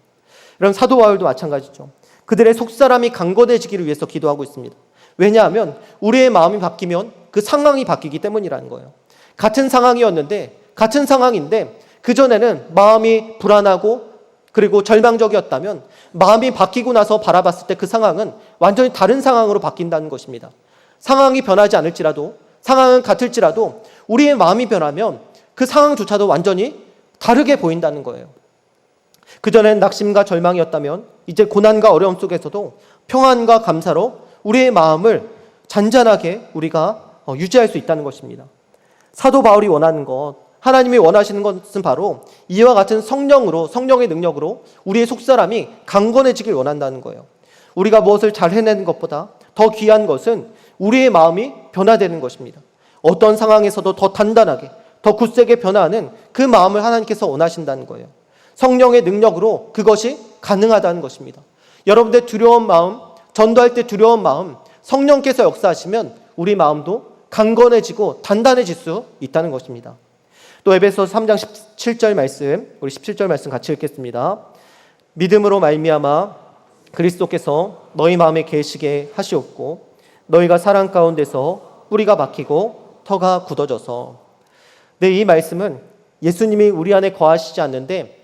[SPEAKER 1] 여러분, 사도 바울도 마찬가지죠. 그들의 속사람이 강건해지기를 위해서 기도하고 있습니다. 왜냐하면 우리의 마음이 바뀌면 그 상황이 바뀌기 때문이라는 거예요. 같은 상황인데 그전에는 마음이 불안하고 그리고 절망적이었다면 마음이 바뀌고 나서 바라봤을 때 그 상황은 완전히 다른 상황으로 바뀐다는 것입니다. 상황이 변하지 않을지라도, 상황은 같을지라도 우리의 마음이 변하면 그 상황조차도 완전히 다르게 보인다는 거예요. 그전엔 낙심과 절망이었다면 이제 고난과 어려움 속에서도 평안과 감사로 우리의 마음을 잔잔하게 우리가 유지할 수 있다는 것입니다. 사도 바울이 원하는 것, 하나님이 원하시는 것은 바로 이와 같은 성령의 능력으로 우리의 속사람이 강건해지길 원한다는 거예요. 우리가 무엇을 잘 해내는 것보다 더 귀한 것은 우리의 마음이 변화되는 것입니다. 어떤 상황에서도 더 단단하게, 더 굳세게 변화하는 그 마음을 하나님께서 원하신다는 거예요. 성령의 능력으로 그것이 가능하다는 것입니다. 여러분들 두려운 마음, 전도할 때 두려운 마음, 성령께서 역사하시면 우리 마음도 강건해지고 단단해질 수 있다는 것입니다. 또 에베소서 3장 17절 말씀, 우리 17절 말씀 같이 읽겠습니다. 믿음으로 말미암아 그리스도께서 너희 마음에 계시게 하시옵고 너희가 사랑 가운데서 뿌리가 박히고 터가 굳어져서. 네, 이 말씀은 예수님이 우리 안에 거하시지 않는데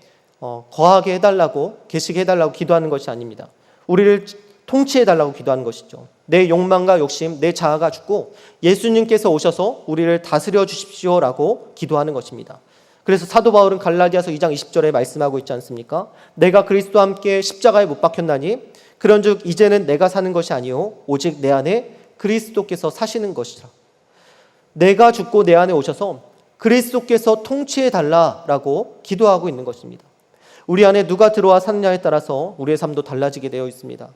[SPEAKER 1] 거하게 해달라고, 계시게 해달라고 기도하는 것이 아닙니다. 우리를 통치해달라고 기도하는 것이죠. 내 욕망과 욕심, 내 자아가 죽고 예수님께서 오셔서 우리를 다스려 주십시오라고 기도하는 것입니다. 그래서 사도 바울은 갈라디아서 2장 20절에 말씀하고 있지 않습니까? 내가 그리스도와 함께 십자가에 못 박혔나니 그런즉 이제는 내가 사는 것이 아니요 오직 내 안에 그리스도께서 사시는 것이라. 내가 죽고 내 안에 오셔서 그리스도께서 통치해달라라고 기도하고 있는 것입니다. 우리 안에 누가 들어와 사느냐에 따라서 우리의 삶도 달라지게 되어 있습니다.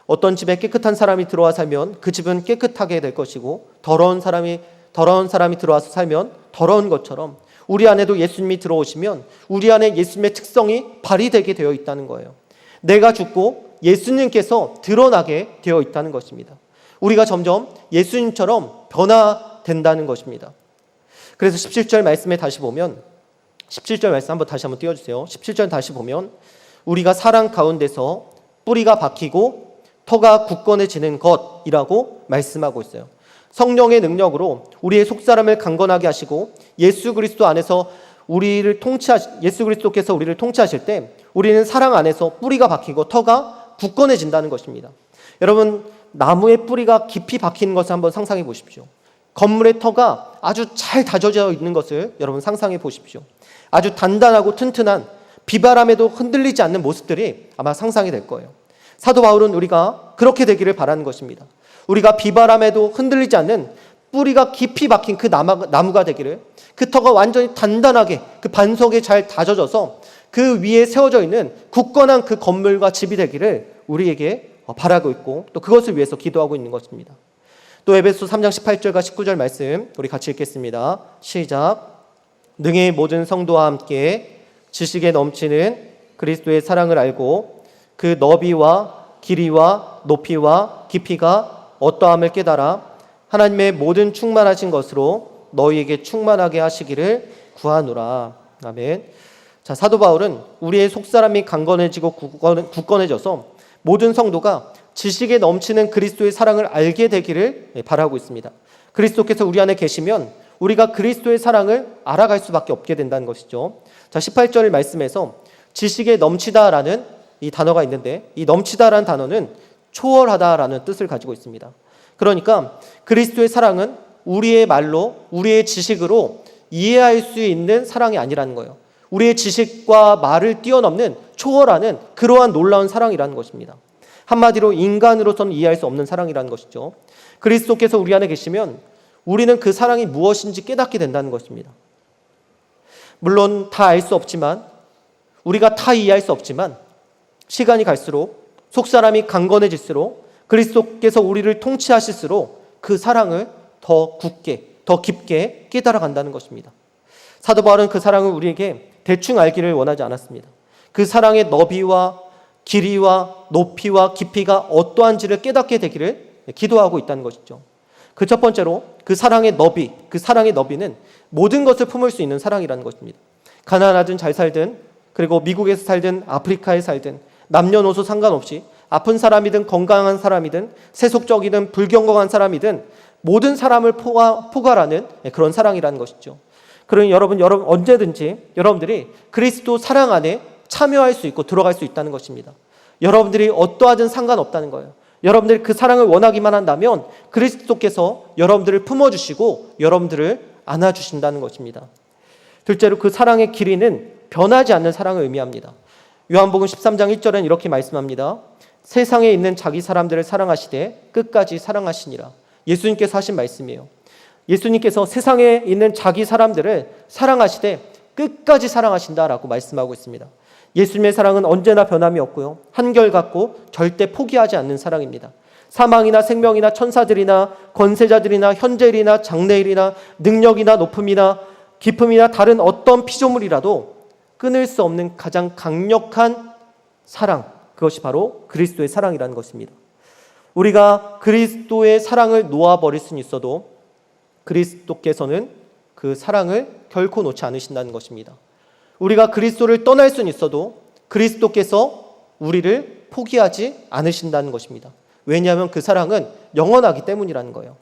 [SPEAKER 1] 어떤 집에 깨끗한 사람이 들어와 살면 그 집은 깨끗하게 될 것이고 더러운 사람이 들어와서 살면 더러운 것처럼 우리 안에도 예수님이 들어오시면 우리 안에 예수님의 특성이 발휘되게 되어 있다는 거예요. 내가 죽고 예수님께서 드러나게 되어 있다는 것입니다. 우리가 점점 예수님처럼 변화된다는 것입니다. 그래서 17절 말씀에 다시 보면 17절 말씀 다시 한번 띄워주세요. 17절 다시 보면 우리가 사랑 가운데서 뿌리가 박히고 터가 굳건해지는 것이라고 말씀하고 있어요. 성령의 능력으로 우리의 속사람을 강건하게 하시고 예수 그리스도 안에서 예수 그리스도께서 우리를 통치하실 때 우리는 사랑 안에서 뿌리가 박히고 터가 굳건해진다는 것입니다. 여러분, 나무의 뿌리가 깊이 박히는 것을 한번 상상해 보십시오. 건물의 터가 아주 잘 다져져 있는 것을 여러분 상상해 보십시오. 아주 단단하고 튼튼한, 비바람에도 흔들리지 않는 모습들이 아마 상상이 될 거예요. 사도 바울은 우리가 그렇게 되기를 바라는 것입니다. 우리가 비바람에도 흔들리지 않는 뿌리가 깊이 박힌 그 나무가 되기를, 그 터가 완전히 단단하게 그 반석에 잘 다져져서 그 위에 세워져 있는 굳건한 그 건물과 집이 되기를 우리에게 바라고 있고 또 그것을 위해서 기도하고 있는 것입니다. 또 에베소 3장 18절과 19절 말씀 우리 같이 읽겠습니다. 시작. 능히 모든 성도와 함께 지식에 넘치는 그리스도의 사랑을 알고 그 너비와 길이와 높이와 깊이가 어떠함을 깨달아 하나님의 모든 충만하신 것으로 너희에게 충만하게 하시기를 구하노라. 아멘. 자, 사도 바울은 우리의 속사람이 강건해지고 굳건해져서 모든 성도가 지식에 넘치는 그리스도의 사랑을 알게 되기를 바라고 있습니다. 그리스도께서 우리 안에 계시면 우리가 그리스도의 사랑을 알아갈 수밖에 없게 된다는 것이죠. 자, 18절 말씀에서 지식에 넘치다라는 이 단어가 있는데 이 넘치다라는 단어는 초월하다라는 뜻을 가지고 있습니다. 그러니까 그리스도의 사랑은 우리의 말로, 우리의 지식으로 이해할 수 있는 사랑이 아니라는 거예요. 우리의 지식과 말을 뛰어넘는, 초월하는 그러한 놀라운 사랑이라는 것입니다. 한마디로 인간으로서는 이해할 수 없는 사랑이라는 것이죠. 그리스도께서 우리 안에 계시면 우리는 그 사랑이 무엇인지 깨닫게 된다는 것입니다. 물론 다 알 수 없지만, 우리가 다 이해할 수 없지만 시간이 갈수록, 속사람이 강건해질수록, 그리스도께서 우리를 통치하실수록 그 사랑을 더 굳게, 더 깊게 깨달아간다는 것입니다. 사도 바울은 그 사랑을 우리에게 대충 알기를 원하지 않았습니다. 그 사랑의 너비와 길이와 높이와 깊이가 어떠한지를 깨닫게 되기를 기도하고 있다는 것이죠. 그 첫 번째로 그 사랑의 너비, 그 사랑의 너비는 모든 것을 품을 수 있는 사랑이라는 것입니다. 가난하든 잘 살든, 그리고 미국에서 살든 아프리카에 살든 남녀노소 상관없이 아픈 사람이든 건강한 사람이든 세속적이든 불경건한 사람이든 모든 사람을 포괄하는 그런 사랑이라는 것이죠. 그러니 여러분 언제든지 여러분들이 그리스도 사랑 안에 참여할 수 있고 들어갈 수 있다는 것입니다. 여러분들이 어떠하든 상관없다는 거예요. 여러분들이 그 사랑을 원하기만 한다면 그리스도께서 여러분들을 품어주시고 여러분들을 안아주신다는 것입니다. 둘째로 그 사랑의 길이는 변하지 않는 사랑을 의미합니다. 요한복음 13장 1절은 이렇게 말씀합니다. 세상에 있는 자기 사람들을 사랑하시되 끝까지 사랑하시니라. 예수님께서 하신 말씀이에요. 예수님께서 세상에 있는 자기 사람들을 사랑하시되 끝까지 사랑하신다라고 말씀하고 있습니다. 예수님의 사랑은 언제나 변함이 없고요, 한결같고 절대 포기하지 않는 사랑입니다. 사망이나 생명이나 천사들이나 권세자들이나 현재일이나 장래일이나 능력이나 높음이나 깊음이나 다른 어떤 피조물이라도 끊을 수 없는 가장 강력한 사랑, 그것이 바로 그리스도의 사랑이라는 것입니다. 우리가 그리스도의 사랑을 놓아버릴 수는 있어도 그리스도께서는 그 사랑을 결코 놓지 않으신다는 것입니다. 우리가 그리스도를 떠날 수는 있어도 그리스도께서 우리를 포기하지 않으신다는 것입니다. 왜냐하면 그 사랑은 영원하기 때문이라는 거예요.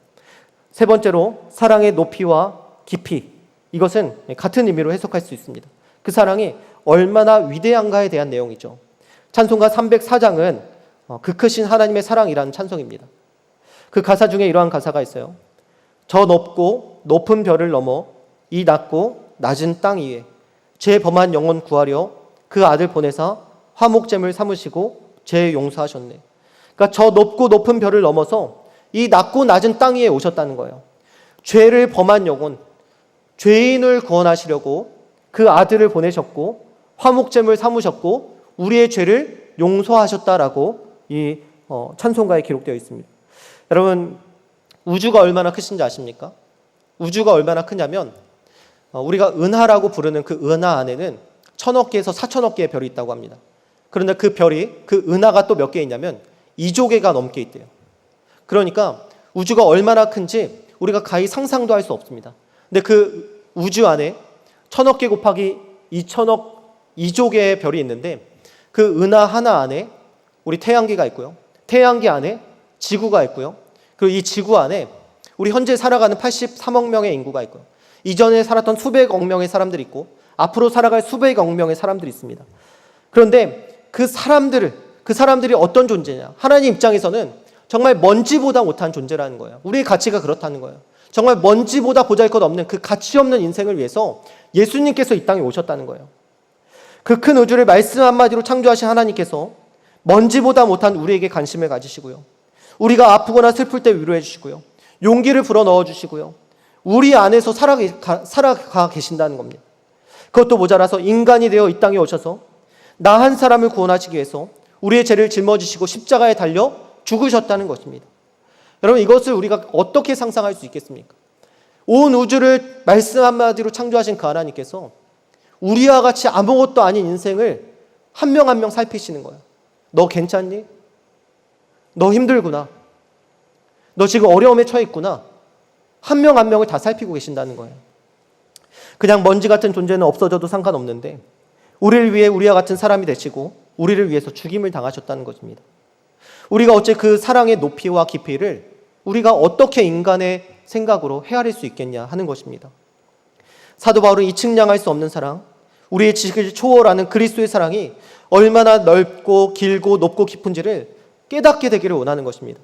[SPEAKER 1] 세 번째로, 사랑의 높이와 깊이, 이것은 같은 의미로 해석할 수 있습니다. 그 사랑이 얼마나 위대한가에 대한 내용이죠. 찬송가 304장은 그 크신 하나님의 사랑이라는 찬송입니다. 그 가사 중에 이러한 가사가 있어요. 저 높고 높은 별을 넘어 이 낮고 낮은 땅 위에 죄 범한 영혼 구하려 그 아들 보내사 화목제물 삼으시고 죄 용서하셨네. 그러니까 저 높고 높은 별을 넘어서 이 낮고 낮은 땅 위에 오셨다는 거예요. 죄를 범한 영혼, 죄인을 구원하시려고 그 아들을 보내셨고 화목제물 삼으셨고 우리의 죄를 용서하셨다라고 이 찬송가에 기록되어 있습니다. 여러분, 우주가 얼마나 크신지 아십니까? 우주가 얼마나 크냐면 우리가 은하라고 부르는 그 은하 안에는 1000억 개에서 4000억 개의 별이 있다고 합니다. 그런데 그 별이, 그 은하가 또 몇 개 있냐면 2조 개가 넘게 있대요. 그러니까 우주가 얼마나 큰지 우리가 가히 상상도 할 수 없습니다. 근데 그 우주 안에 1000억 개 곱하기 2조 개의 별이 있는데 그 은하 하나 안에 우리 태양계가 있고요, 태양계 안에 지구가 있고요, 그리고 이 지구 안에 우리 현재 살아가는 83억 명의 인구가 있고요, 이전에 살았던 수백억 명의 사람들이 있고 앞으로 살아갈 수백억 명의 사람들이 있습니다. 그런데 그 사람들이 어떤 존재냐? 하나님 입장에서는 정말 먼지보다 못한 존재라는 거예요. 우리의 가치가 그렇다는 거예요. 정말 먼지보다 보잘것없는 그 가치 없는 인생을 위해서 예수님께서 이 땅에 오셨다는 거예요. 그 큰 우주를 말씀 한마디로 창조하신 하나님께서 먼지보다 못한 우리에게 관심을 가지시고요, 우리가 아프거나 슬플 때 위로해 주시고요, 용기를 불어넣어 주시고요, 우리 안에서 살아가 계신다는 겁니다. 그것도 모자라서 인간이 되어 이 땅에 오셔서 나 한 사람을 구원하시기 위해서 우리의 죄를 짊어지시고 십자가에 달려 죽으셨다는 것입니다. 여러분, 이것을 우리가 어떻게 상상할 수 있겠습니까? 온 우주를 말씀 한마디로 창조하신 그 하나님께서 우리와 같이 아무것도 아닌 인생을 한 명 한 명 살피시는 거예요. 너 괜찮니? 너 힘들구나. 너 지금 어려움에 처해 있구나. 한 명 한 명을 다 살피고 계신다는 거예요. 그냥 먼지 같은 존재는 없어져도 상관없는데 우리를 위해 우리와 같은 사람이 되시고 우리를 위해서 죽임을 당하셨다는 것입니다. 우리가 어째 그 사랑의 높이와 깊이를 우리가 어떻게 인간의 생각으로 헤아릴 수 있겠냐 하는 것입니다. 사도 바울은 이 측량할 수 없는 사랑, 우리의 지식을 초월하는 그리스도의 사랑이 얼마나 넓고 길고 높고 깊은지를 깨닫게 되기를 원하는 것입니다.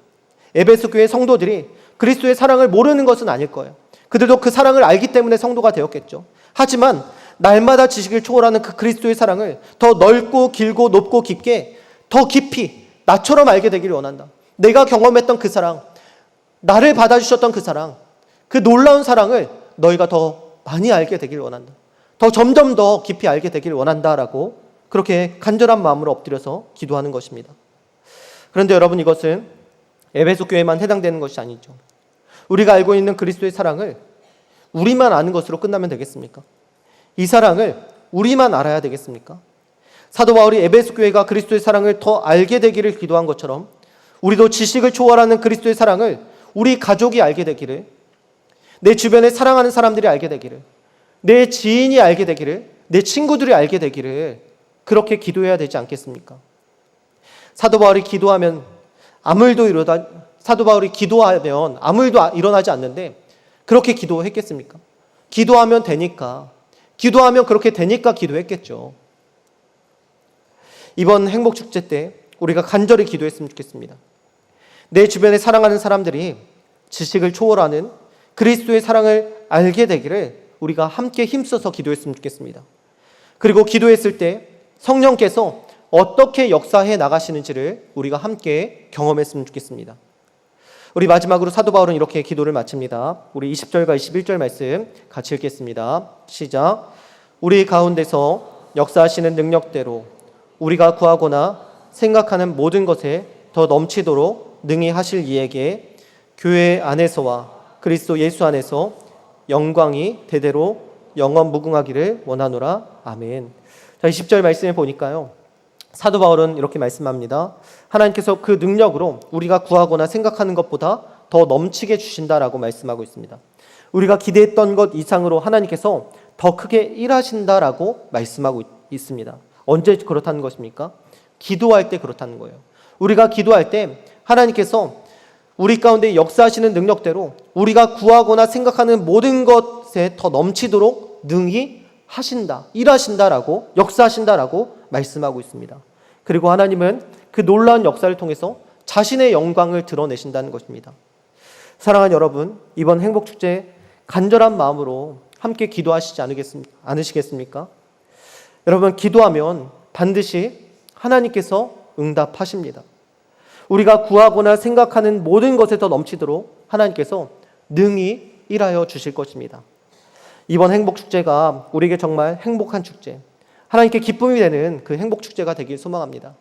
[SPEAKER 1] 에베소 교회 성도들이 그리스도의 사랑을 모르는 것은 아닐 거예요. 그들도 그 사랑을 알기 때문에 성도가 되었겠죠. 하지만 날마다 지식을 초월하는 그 그리스도의 사랑을 더 넓고 길고 높고 깊게, 더 깊이 나처럼 알게 되기를 원한다. 내가 경험했던 그 사랑, 나를 받아주셨던 그 사랑, 그 놀라운 사랑을 너희가 더 많이 알게 되기를 원한다. 더 점점 더 깊이 알게 되기를 원한다라고 그렇게 간절한 마음으로 엎드려서 기도하는 것입니다. 그런데 여러분, 이것은 에베소 교회만 해당되는 것이 아니죠. 우리가 알고 있는 그리스도의 사랑을 우리만 아는 것으로 끝나면 되겠습니까? 이 사랑을 우리만 알아야 되겠습니까? 사도 바울이 에베소 교회가 그리스도의 사랑을 더 알게 되기를 기도한 것처럼 우리도 지식을 초월하는 그리스도의 사랑을 우리 가족이 알게 되기를, 내 주변에 사랑하는 사람들이 알게 되기를, 내 지인이 알게 되기를, 내 친구들이 알게 되기를 그렇게 기도해야 되지 않겠습니까? 사도 바울이 기도하면 아무 일도 일어나지 않는데 그렇게 기도했겠습니까? 기도하면 되니까, 기도하면 그렇게 되니까 기도했겠죠. 이번 행복축제 때 우리가 간절히 기도했으면 좋겠습니다. 내 주변에 사랑하는 사람들이 지식을 초월하는 그리스도의 사랑을 알게 되기를 우리가 함께 힘써서 기도했으면 좋겠습니다. 그리고 기도했을 때 성령께서 어떻게 역사해 나가시는지를 우리가 함께 경험했으면 좋겠습니다. 우리 마지막으로 사도 바울은 이렇게 기도를 마칩니다. 우리 20절과 21절 말씀 같이 읽겠습니다. 시작. 우리 가운데서 역사하시는 능력대로 우리가 구하거나 생각하는 모든 것에 더 넘치도록 능히 하실 이에게 교회 안에서와 그리스도 예수 안에서 영광이 대대로 영원 무궁하기를 원하노라. 아멘. 자, 20절 말씀을 보니까요, 사도 바울은 이렇게 말씀합니다. 하나님께서 그 능력으로 우리가 구하거나 생각하는 것보다 더 넘치게 주신다라고 말씀하고 있습니다. 우리가 기대했던 것 이상으로 하나님께서 더 크게 일하신다라고 말씀하고 있습니다. 언제 그렇다는 것입니까? 기도할 때 그렇다는 거예요. 우리가 기도할 때 하나님께서 우리 가운데 역사하시는 능력대로 우리가 구하거나 생각하는 모든 것에 더 넘치도록 능히 하신다, 일하신다라고, 역사하신다라고 말씀하고 있습니다. 그리고 하나님은 그 놀라운 역사를 통해서 자신의 영광을 드러내신다는 것입니다. 사랑하는 여러분, 이번 행복축제 간절한 마음으로 함께 기도하시지 않으시겠습니까? 여러분, 기도하면 반드시 하나님께서 응답하십니다. 우리가 구하거나 생각하는 모든 것에 더 넘치도록 하나님께서 능히 일하여 주실 것입니다. 이번 행복축제가 우리에게 정말 행복한 축제, 하나님께 기쁨이 되는 그 행복축제가 되길 소망합니다.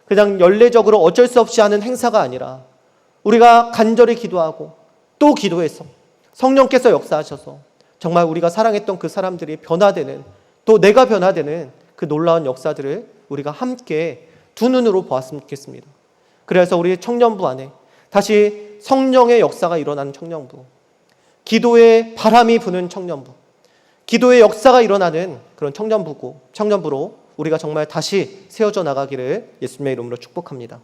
[SPEAKER 1] 그냥 연례적으로 어쩔 수 없이 하는 행사가 아니라 우리가 간절히 기도하고 또 기도해서 성령께서 역사하셔서 정말 우리가 사랑했던 그 사람들이 변화되는, 또 내가 변화되는 그 놀라운 역사들을 우리가 함께 두 눈으로 보았으면 좋겠습니다. 그래서 우리 청년부 안에 다시 성령의 역사가 일어나는 청년부, 기도의 바람이 부는 청년부, 기도의 역사가 일어나는 그런 청년부로 우리가 정말 다시 세워져 나가기를 예수님의 이름으로 축복합니다.